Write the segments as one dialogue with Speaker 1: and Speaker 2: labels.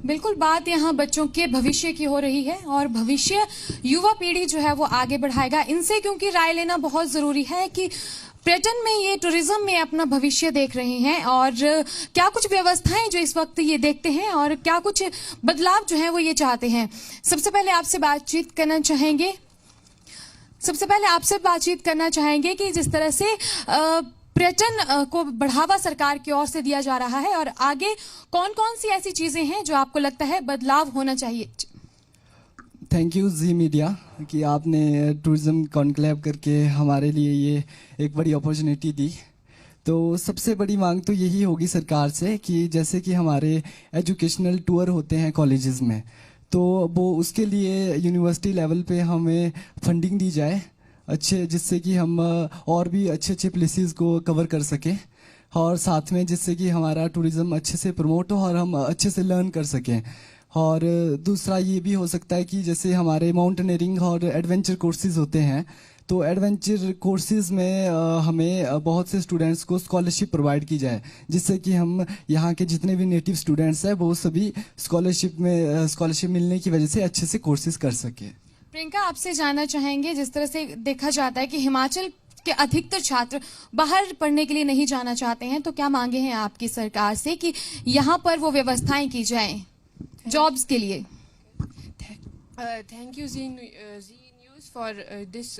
Speaker 1: बिल्कुल, बात यहाँ बच्चों के भविष्य की हो रही है और भविष्य युवा पीढ़ी जो है वो आगे बढ़ाएगा इनसे, क्योंकि राय लेना बहुत जरूरी है कि पर्यटन में, ये टूरिज्म में अपना भविष्य देख रहे हैं और क्या कुछ व्यवस्थाएं जो इस वक्त ये देखते हैं और क्या कुछ बदलाव जो है वो ये चाहते हैं। सबसे पहले आपसे बातचीत करना चाहेंगे कि जिस तरह से पर्यटन को बढ़ावा सरकार की ओर से दिया जा रहा है और आगे कौन कौन सी ऐसी चीजें हैं जो आपको लगता है बदलाव होना चाहिए।
Speaker 2: थैंक यू जी मीडिया कि आपने टूरिज्म कॉन्क्लेव करके हमारे लिए ये एक बड़ी अपॉर्चुनिटी दी। तो सबसे बड़ी मांग तो यही होगी सरकार से कि जैसे कि हमारे एजुकेशनल टूर होते हैं कॉलेजेस में, तो वो उसके लिए यूनिवर्सिटी लेवल पे हमें फंडिंग दी जाए अच्छे, जिससे कि हम और भी अच्छे अच्छे प्लेसेस को कवर कर सकें और साथ में जिससे कि हमारा टूरिज्म अच्छे से प्रमोट हो और हम अच्छे से लर्न कर सकें। और दूसरा ये भी हो सकता है कि जैसे हमारे माउंटेनियरिंग और एडवेंचर कोर्सेज होते हैं, तो एडवेंचर कोर्सेज में हमें बहुत से स्टूडेंट्स को स्कॉलरशिप प्रोवाइड की जाए, जिससे कि हम यहाँ के जितने भी नेटिव स्टूडेंट्स हैं वो सभी स्कॉलरशिप मिलने की वजह से अच्छे से कोर्सेज कर सकें।
Speaker 1: प्रियंका, आपसे जानना चाहेंगे, जिस तरह से देखा जाता है कि हिमाचल के अधिकतर छात्र बाहर पढ़ने के लिए नहीं जाना चाहते हैं, तो क्या मांगे हैं आपकी सरकार से कि यहाँ पर वो व्यवस्थाएं की जाएं जॉब्स के लिए।
Speaker 3: Thank you Zee news for this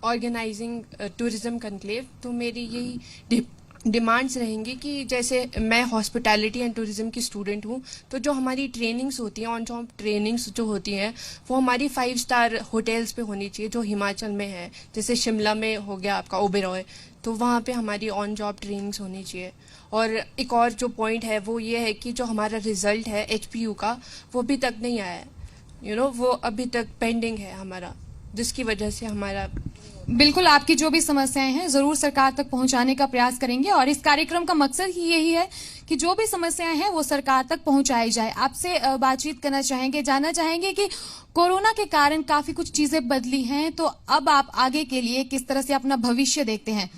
Speaker 3: organising tourism conclave. तो मेरी यही डिमांड्स रहेंगी कि जैसे मैं हॉस्पिटैलिटी एंड टूरिज्म की स्टूडेंट हूँ, तो जो हमारी ट्रेनिंग्स होती हैं, ऑन जॉब ट्रेनिंग्स जो होती हैं, वो हमारी 5 स्टार होटल्स पे होनी चाहिए जो हिमाचल में है। जैसे शिमला में हो गया आपका ओबेरॉय, तो वहाँ पे हमारी ऑन जॉब ट्रेनिंग्स होनी चाहिए। और एक और जो पॉइंट है वो ये है कि जो हमारा रिजल्ट है HPU का, वो अभी तक नहीं आया है, वो अभी तक पेंडिंग है हमारा, जिसकी वजह से हमारा।
Speaker 1: बिल्कुल, आपकी जो भी समस्याएं हैं जरूर सरकार तक पहुंचाने का प्रयास करेंगे और इस कार्यक्रम का मकसद ही यही है कि जो भी समस्याएं हैं वो सरकार तक पहुंचाई जाए। आपसे बातचीत करना चाहेंगे, जानना चाहेंगे कि कोरोना के कारण काफी कुछ चीजें बदली हैं, तो अब आप आगे के लिए किस तरह से अपना भविष्य देखते हैं।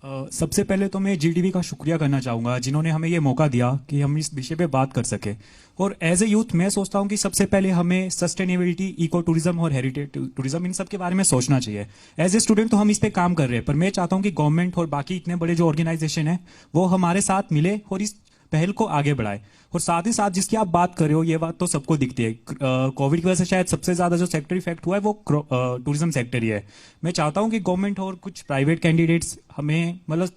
Speaker 4: सबसे पहले तो मैं GTV का शुक्रिया करना चाहूँगा जिन्होंने हमें ये मौका दिया कि हम इस विषय पे बात कर सके। और एज ए यूथ मैं सोचता हूँ कि सबसे पहले हमें सस्टेनेबिलिटी, इको टूरिज्म और हेरिटेज टूरिज्म, इन सब के बारे में सोचना चाहिए। एज ए स्टूडेंट तो हम इस पे काम कर रहे हैं, पर मैं चाहता हूँ कि गवर्नमेंट और बाकी इतने बड़े जो ऑर्गेनाइजेशन है वो हमारे साथ मिले और इस पहल को आगे बढ़ाए। और साथ ही साथ जिसकी आप बात कर रहे हो, ये बात तो सबको दिखती है, कोविड की वजह से शायद सबसे ज्यादा जो सेक्टर इफेक्ट हुआ है वो टूरिज्म सेक्टर ही है। मैं चाहता हूं कि गवर्नमेंट और कुछ प्राइवेट कैंडिडेट्स हमें मतलब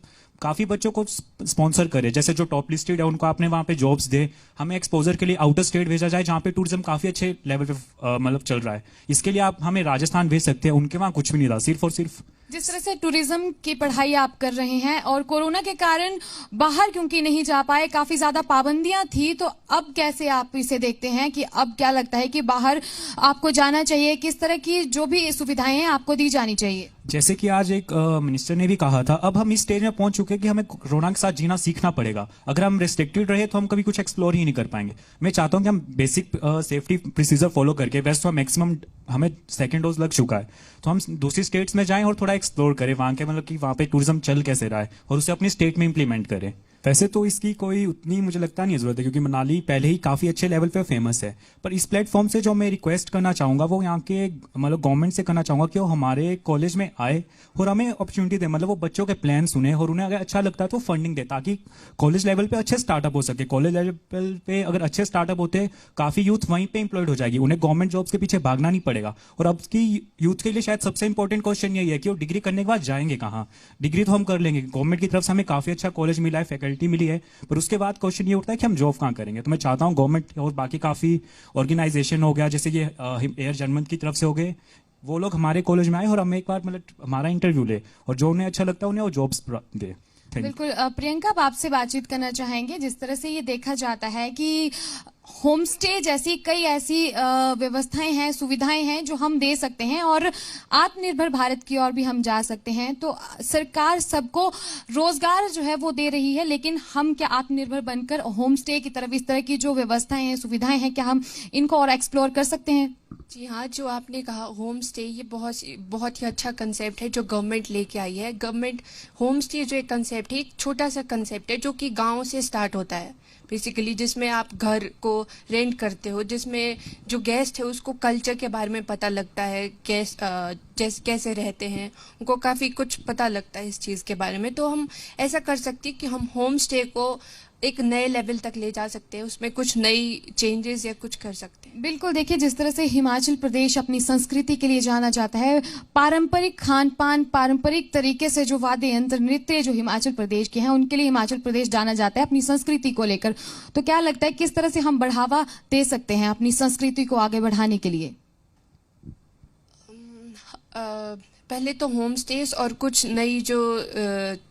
Speaker 4: काफी बच्चों को स्पॉन्सर करे, जैसे जो टॉप लिस्टेड है उनको आपने वहां पे जॉब्स दे, हमें एक्सपोजर के लिए आउटर स्टेट भेजा जाए जहां पे टूरिज्म काफी अच्छे लेवल पे मतलब चल रहा है। इसके लिए आप हमें राजस्थान भेज सकते हैं, उनके वहां कुछ भी नहीं था, सिर्फ और सिर्फ।
Speaker 1: जिस तरह से टूरिज्म की पढ़ाई आप कर रहे हैं और कोरोना के कारण बाहर क्योंकि नहीं जा पाए, काफी ज्यादा पाबंदियां थी, तो अब कैसे आप इसे देखते हैं कि अब क्या लगता है कि बाहर आपको जाना चाहिए, किस तरह की जो भी सुविधाएं हैं आपको दी जानी चाहिए।
Speaker 4: जैसे कि आज एक मिनिस्टर ने भी कहा था, अब हम इस स्टेज में पहुंच चुके हैं कि हमें कोरोना के साथ जीना सीखना पड़ेगा। अगर हम रिस्ट्रिक्टेड रहे तो हम कभी कुछ एक्सप्लोर ही नहीं कर पाएंगे। मैं चाहता हूं कि हम बेसिक सेफ्टी प्रोसीजर फॉलो करके, वैसे तो मैक्सिमम हमें सेकंड डोज लग चुका है, तो हम दूसरी स्टेट्स में जाएं और थोड़ा एक्सप्लोर करें वहां के, मतलब कि वहां पे टूरिज्म चल कैसे रहा है और उसे अपनी स्टेट में इंप्लीमेंट करें। वैसे तो इसकी कोई उतनी मुझे लगता नहीं जरूरत है, क्योंकि मनाली पहले ही काफी अच्छे लेवल पे फेमस है। पर इस प्लेटफॉर्म से जो मैं रिक्वेस्ट करना चाहूंगा वो यहाँ के मतलब गवर्नमेंट से करना चाहूंगा कि वो हमारे कॉलेज में आए और हमें अपॉर्चुनिटी दे, मतलब वो बच्चों के प्लान सुने और उन्हें अगर अच्छा लगता है तो फंडिंग दे, ताकि कॉलेज लेवल पे अच्छे स्टार्टअप हो सके। कॉलेज लेवल पे अगर अच्छे स्टार्टअप होते, काफी यूथ वहीं पे एम्प्लॉयड हो जाएगी, उन्हें गवर्नमेंट जॉब्स के पीछे भागना नहीं पड़ेगा। और अब की यूथ के लिए शायद सबसे इंपॉर्टेंट क्वेश्चन यही है कि वो डिग्री करने के बाद जाएंगे कहाँ। डिग्री तो हम कर लेंगे, गवर्नमेंट की तरफ से हमें काफी अच्छा कॉलेज मिला है, फैकल्टी मिली है, पर उसके बाद क्वेश्चन ये उठता है कि हम जॉब कहाँ करेंगे। तो मैं चाहता हूँ गवर्नमेंट और बाकी काफी ऑर्गेनाइजेशन हो गया, जैसे ये एयर जर्मन की तरफ से हो गए, वो लोग हमारे कॉलेज में आए और हमें एक बार मतलब हमारा इंटरव्यू ले और जो उन्हें अच्छा लगता है उन्हें वो जॉब्स दे।
Speaker 1: बिल्कुल, प्रियंका, आप आपसे बातचीत करना चाहेंगे। जिस तरह से ये देखा जाता है कि होम स्टे जैसी कई ऐसी व्यवस्थाएं हैं, सुविधाएं हैं जो हम दे सकते हैं और आत्मनिर्भर भारत की ओर भी हम जा सकते हैं। तो सरकार सबको रोजगार जो है वो दे रही है, लेकिन हम क्या आत्मनिर्भर बनकर होम स्टे की तरफ, इस तरह की जो व्यवस्थाएं हैं, सुविधाएं हैं, क्या हम इनको और एक्सप्लोर कर सकते हैं?
Speaker 3: जी हाँ, जो आपने कहा होम स्टे, ये बहुत ही अच्छा कंसेप्ट है जो गवर्नमेंट लेके आई है। गवर्नमेंट होम स्टे जो एक कंसेप्ट है, एक छोटा सा कंसेप्ट है जो कि गांव से स्टार्ट होता है। बेसिकली, जिसमें आप घर को रेंट करते हो, जिसमें जो गेस्ट है उसको कल्चर के बारे में पता लगता है, गेस्ट कैसे रहते हैं, उनको काफ़ी कुछ पता लगता है इस चीज़ के बारे में। तो हम ऐसा कर सकते हैं कि हम होम स्टे को एक नए लेवल तक ले जा सकते हैं, उसमें कुछ नई चेंजेस या कुछ कर सकते हैं।
Speaker 1: बिल्कुल, देखिए जिस तरह से हिमाचल प्रदेश अपनी संस्कृति के लिए जाना जाता है, पारंपरिक खान पान, पारंपरिक तरीके से जो वाद्य यंत्र नृत्य जो हिमाचल प्रदेश के हैं, उनके लिए हिमाचल प्रदेश जाना जाता है अपनी संस्कृति को लेकर। तो क्या लगता है किस तरह से हम बढ़ावा दे सकते हैं अपनी संस्कृति को आगे बढ़ाने के लिए?
Speaker 3: पहले तो होम स्टेज और कुछ नई जो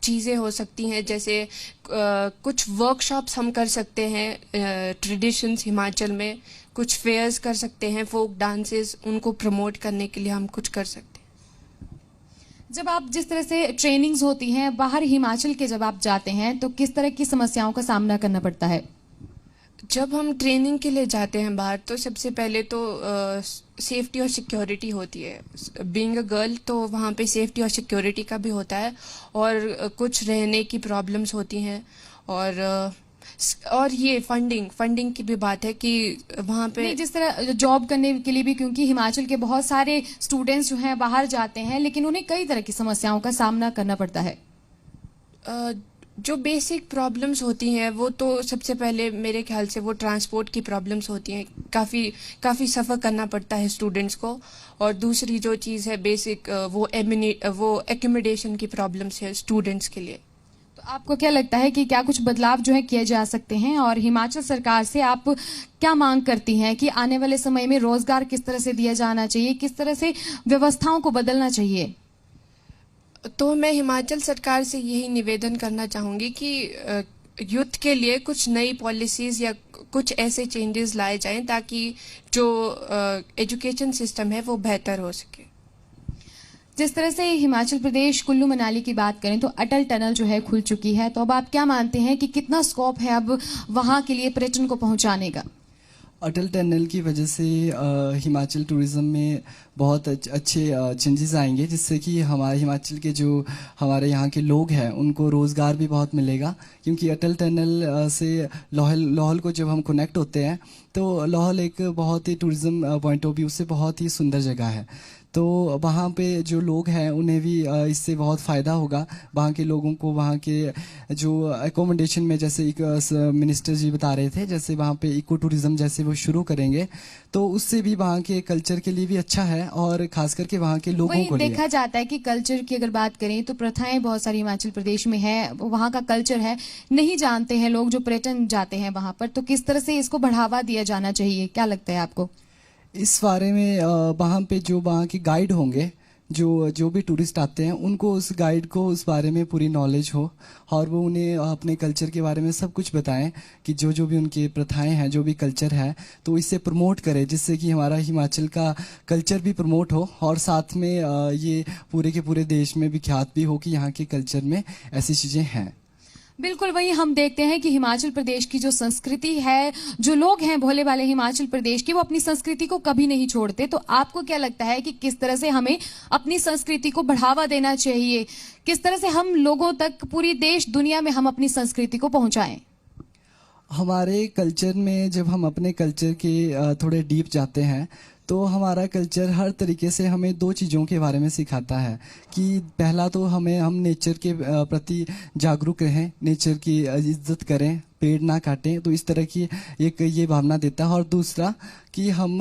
Speaker 3: चीज़ें हो सकती हैं, जैसे कुछ वर्कशॉप्स हम कर सकते हैं ट्रेडिशंस हिमाचल में, कुछ फेयर्स कर सकते हैं, फोक डांसेस, उनको प्रमोट करने के लिए हम कुछ कर सकते हैं।
Speaker 1: जब आप जिस तरह से ट्रेनिंग्स होती हैं बाहर हिमाचल के, जब आप जाते हैं तो किस तरह की समस्याओं का सामना करना पड़ता है?
Speaker 3: जब हम ट्रेनिंग के लिए जाते हैं बाहर, तो सबसे पहले तो सेफ्टी और सिक्योरिटी होती है। बीइंग अ गर्ल, तो वहाँ पे सेफ्टी और सिक्योरिटी का भी होता है, और कुछ रहने की प्रॉब्लम्स होती हैं, और ये फंडिंग की भी बात है कि वहाँ पे
Speaker 1: नहीं, जिस तरह जॉब करने के लिए भी, क्योंकि हिमाचल के बहुत सारे स्टूडेंट्स जो हैं बाहर जाते हैं, लेकिन उन्हें कई तरह की समस्याओं का सामना करना पड़ता है।
Speaker 3: जो बेसिक प्रॉब्लम्स होती हैं वो तो सबसे पहले मेरे ख्याल से वो ट्रांसपोर्ट की प्रॉब्लम्स होती हैं, काफ़ी सफ़र करना पड़ता है स्टूडेंट्स को। और दूसरी जो चीज़ है बेसिक, वो एकोमोडेशन की प्रॉब्लम्स है स्टूडेंट्स के लिए।
Speaker 1: तो आपको क्या लगता है कि क्या कुछ बदलाव जो है किए जा सकते हैं, और हिमाचल सरकार से आप क्या मांग करती हैं कि आने वाले समय में रोजगार किस तरह से दिया जाना चाहिए, किस तरह से व्यवस्थाओं को बदलना चाहिए?
Speaker 3: तो मैं हिमाचल सरकार से यही निवेदन करना चाहूँगी कि यूथ के लिए कुछ नई पॉलिसीज़ या कुछ ऐसे चेंजेस लाए जाएं ताकि जो एजुकेशन सिस्टम है वो बेहतर हो सके।
Speaker 1: जिस तरह से हिमाचल प्रदेश कुल्लू मनाली की बात करें तो अटल टनल जो है खुल चुकी है, तो अब आप क्या मानते हैं कि कितना स्कोप है अब वहां के लिए पर्यटन को पहुंचाने का?
Speaker 2: अटल टनल की वजह से हिमाचल टूरिज़्म में बहुत अच्छे चेंजेस आएंगे, जिससे कि हमारे हिमाचल के जो हमारे यहाँ के लोग हैं उनको रोज़गार भी बहुत मिलेगा। क्योंकि अटल टनल से लाहौल को जब हम कनेक्ट होते हैं तो लाहौल एक बहुत ही टूरिज़्म पॉइंट ऑफ व्यू से बहुत ही सुंदर जगह है। तो वहाँ पे जो लोग हैं उन्हें भी इससे बहुत फ़ायदा होगा। वहाँ के लोगों को वहाँ के जो एकोमोडेशन में, जैसे एक मिनिस्टर जी बता रहे थे, जैसे वहाँ पे इको टूरिज़्म जैसे वो शुरू करेंगे तो उससे भी वहाँ के कल्चर के लिए भी अच्छा है, और खास करके वहाँ के लोगों को
Speaker 1: देखा जाता है कि कल्चर की अगर बात करें तो प्रथाएं बहुत सारी हिमाचल प्रदेश में है, वहाँ का कल्चर है, नहीं जानते हैं लोग जो पर्यटन जाते हैं वहाँ पर। तो किस तरह से इसको बढ़ावा दिया जाना चाहिए, क्या लगता है आपको?
Speaker 2: इस बारे में वहाँ पे जो वहाँ के गाइड होंगे, जो भी टूरिस्ट आते हैं, उनको उस गाइड को उस बारे में पूरी नॉलेज हो, और वो उन्हें अपने कल्चर के बारे में सब कुछ बताएं कि जो भी उनकी प्रथाएं हैं, जो भी कल्चर है, तो इससे प्रमोट करें, जिससे कि हमारा हिमाचल का कल्चर भी प्रमोट हो, और साथ में ये पूरे के पूरे देश में विख्यात भी हो कि यहाँ के कल्चर में ऐसी चीज़ें हैं।
Speaker 1: बिल्कुल, वही हम देखते हैं कि हिमाचल प्रदेश की जो संस्कृति है, जो लोग हैं भोले वाले हिमाचल प्रदेश के, वो अपनी संस्कृति को कभी नहीं छोड़ते। तो आपको क्या लगता है कि किस तरह से हमें अपनी संस्कृति को बढ़ावा देना चाहिए, किस तरह से हम लोगों तक पूरी देश दुनिया में हम अपनी संस्कृति को पहुंचाएं?
Speaker 2: हमारे कल्चर में जब हम अपने कल्चर के थोड़े डीप जाते हैं तो हमारा कल्चर हर तरीके से हमें दो चीज़ों के बारे में सिखाता है कि पहला तो हम नेचर के प्रति जागरूक रहें, नेचर की इज्जत करें, पेड़ ना काटें, तो इस तरह की एक ये भावना देता है। और दूसरा कि हम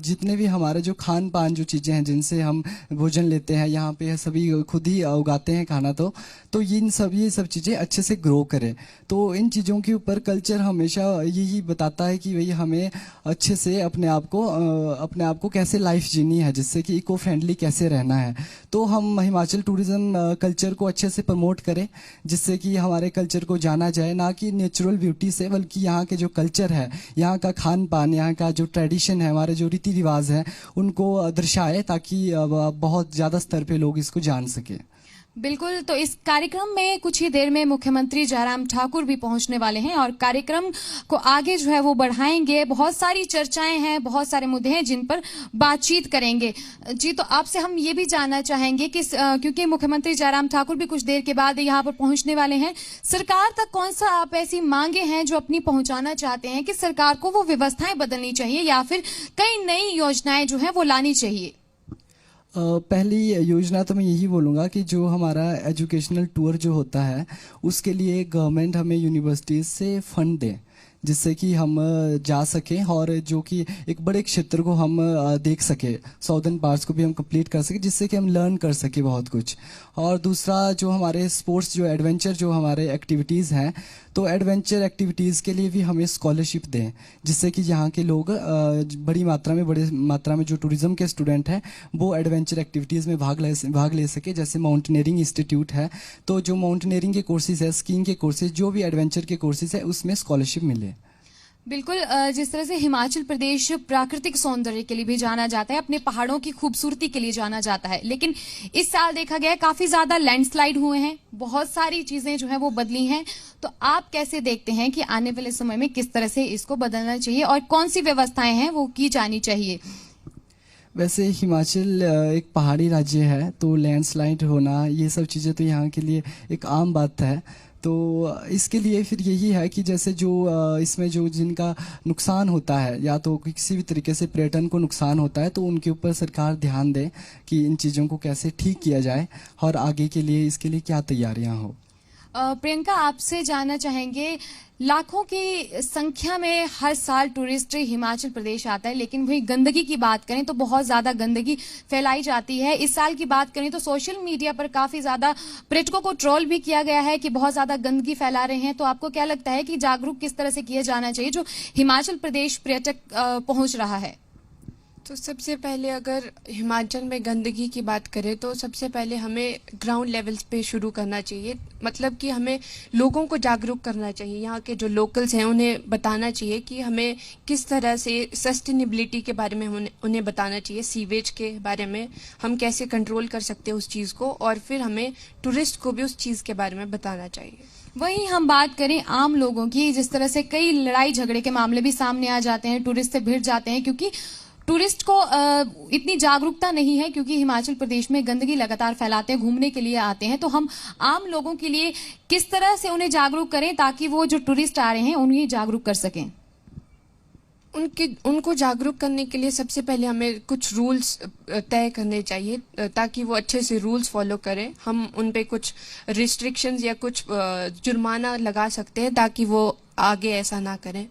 Speaker 2: जितने भी हमारे जो खान पान जो चीज़ें हैं जिनसे हम भोजन लेते हैं, यहाँ पे सभी खुद ही उगाते हैं खाना, तो ये सब चीज़ें अच्छे से ग्रो करें। तो इन चीज़ों के ऊपर कल्चर हमेशा यही बताता है कि भाई हमें अच्छे से अपने आप को कैसे लाइफ जीनी है, जिससे कि इको फ्रेंडली कैसे रहना है। तो हम हिमाचल टूरिज़्म कल्चर को अच्छे से प्रमोट करें, जिससे कि हमारे कल्चर को जाना जाए, ना कि नेचुरल ब्यूटी से, बल्कि यहाँ के जो कल्चर है, यहाँ का खान पान, यहाँ का जो ट्रेडिशन है, हमारे जो रीति रिवाज हैं, उनको दर्शाए, ताकि बहुत ज़्यादा स्तर पे लोग इसको जान सकें।
Speaker 1: बिल्कुल। तो इस कार्यक्रम में कुछ ही देर में मुख्यमंत्री जयराम ठाकुर भी पहुंचने वाले हैं और कार्यक्रम को आगे जो है वो बढ़ाएंगे। बहुत सारी चर्चाएं हैं, बहुत सारे मुद्दे हैं जिन पर बातचीत करेंगे। जी, तो आपसे हम ये भी जानना चाहेंगे कि क्योंकि मुख्यमंत्री जयराम ठाकुर भी कुछ देर के बाद यहाँ पर पहुंचने वाले हैं, सरकार तक कौन सा आप ऐसी मांगे हैं जो अपनी पहुंचाना चाहते हैं कि सरकार को वो व्यवस्थाएं बदलनी चाहिए या फिर कई नई योजनाएं जो है वो लानी चाहिए?
Speaker 2: पहली योजना तो मैं यही बोलूँगा कि जो हमारा एजुकेशनल टूर जो होता है उसके लिए गवर्नमेंट हमें यूनिवर्सिटीज़ से फंड दे, जिससे कि हम जा सकें और जो कि एक बड़े क्षेत्र को हम देख सके, साउदर्न पार्ट्स को भी हम कंप्लीट कर सके, जिससे कि हम लर्न कर सके बहुत कुछ। और दूसरा जो हमारे स्पोर्ट्स जो एडवेंचर जो हमारे एक्टिविटीज़ हैं, तो एडवेंचर एक्टिविटीज़ के लिए भी हमें स्कॉलरशिप दें, जिससे कि यहाँ के लोग बड़ी मात्रा में जो टूरिज्म के स्टूडेंट हैं वो एडवेंचर एक्टिविटीज़ में भाग ले सके। जैसे माउंटेनियरिंग इंस्टीट्यूट है, तो जो माउंटेनियरिंग के कोर्सेज है, स्कीइंग के कोर्सेज, जो भी एडवेंचर के कोर्सेज है उसमें स्कॉलरशिप मिले।
Speaker 1: बिल्कुल। जिस तरह से हिमाचल प्रदेश प्राकृतिक सौंदर्य के लिए भी जाना जाता है, अपने पहाड़ों की खूबसूरती के लिए जाना जाता है, लेकिन इस साल देखा गया काफी ज्यादा लैंडस्लाइड हुए हैं, बहुत सारी चीजें जो है वो बदली हैं। तो आप कैसे देखते हैं कि आने वाले समय में किस तरह से इसको बदलना चाहिए और कौन सी व्यवस्थाएं हैं वो की जानी चाहिए?
Speaker 2: वैसे हिमाचल एक पहाड़ी राज्य है, तो लैंडस्लाइड होना ये सब चीज़ें तो यहाँ के लिए एक आम बात है। तो इसके लिए फिर यही है कि जैसे जो इसमें जो जिनका नुकसान होता है या तो किसी भी तरीके से पर्यटन को नुकसान होता है, तो उनके ऊपर सरकार ध्यान दे कि इन चीज़ों को कैसे ठीक किया जाए और आगे के लिए इसके लिए क्या तैयारियां हो।
Speaker 1: प्रियंका, आपसे जानना चाहेंगे, लाखों की संख्या में हर साल टूरिस्ट हिमाचल प्रदेश आता है, लेकिन वही गंदगी की बात करें तो बहुत ज्यादा गंदगी फैलाई जाती है। इस साल की बात करें तो सोशल मीडिया पर काफी ज्यादा पर्यटकों को ट्रोल भी किया गया है कि बहुत ज्यादा गंदगी फैला रहे हैं। तो आपको क्या लगता है कि जागरूक किस तरह से किया जाना चाहिए जो हिमाचल प्रदेश पर्यटक पहुंच रहा है?
Speaker 3: तो सबसे पहले अगर हिमाचल में गंदगी की बात करें तो सबसे पहले हमें ग्राउंड लेवल्स पे शुरू करना चाहिए। मतलब कि हमें लोगों को जागरूक करना चाहिए, यहाँ के जो लोकल्स हैं उन्हें बताना चाहिए कि हमें किस तरह से सस्टेनेबिलिटी के बारे में उन्हें बताना चाहिए, सीवेज के बारे में हम कैसे कंट्रोल कर सकते हैं उस चीज़ को, और फिर हमें टूरिस्ट को भी उस चीज़ के बारे में बताना चाहिए।
Speaker 1: वहीं हम बात करें आम लोगों की, जिस तरह से कई लड़ाई झगड़े के मामले भी सामने आ जाते हैं, टूरिस्ट से भिड़ जाते हैं क्योंकि टूरिस्ट को इतनी जागरूकता नहीं है, क्योंकि हिमाचल प्रदेश में गंदगी लगातार फैलाते हैं, घूमने के लिए आते हैं। तो हम आम लोगों के लिए किस तरह से उन्हें जागरूक करें ताकि वो जो टूरिस्ट आ रहे हैं उन्हें जागरूक कर सकें?
Speaker 3: उनको जागरूक करने के लिए सबसे पहले हमें कुछ रूल्स तय करने चाहिए ताकि वो अच्छे से रूल्स फॉलो करें। हम उन पे कुछ रिस्ट्रिक्शंस या कुछ जुर्माना लगा सकते हैं ताकि वो आगे ऐसा ना करें।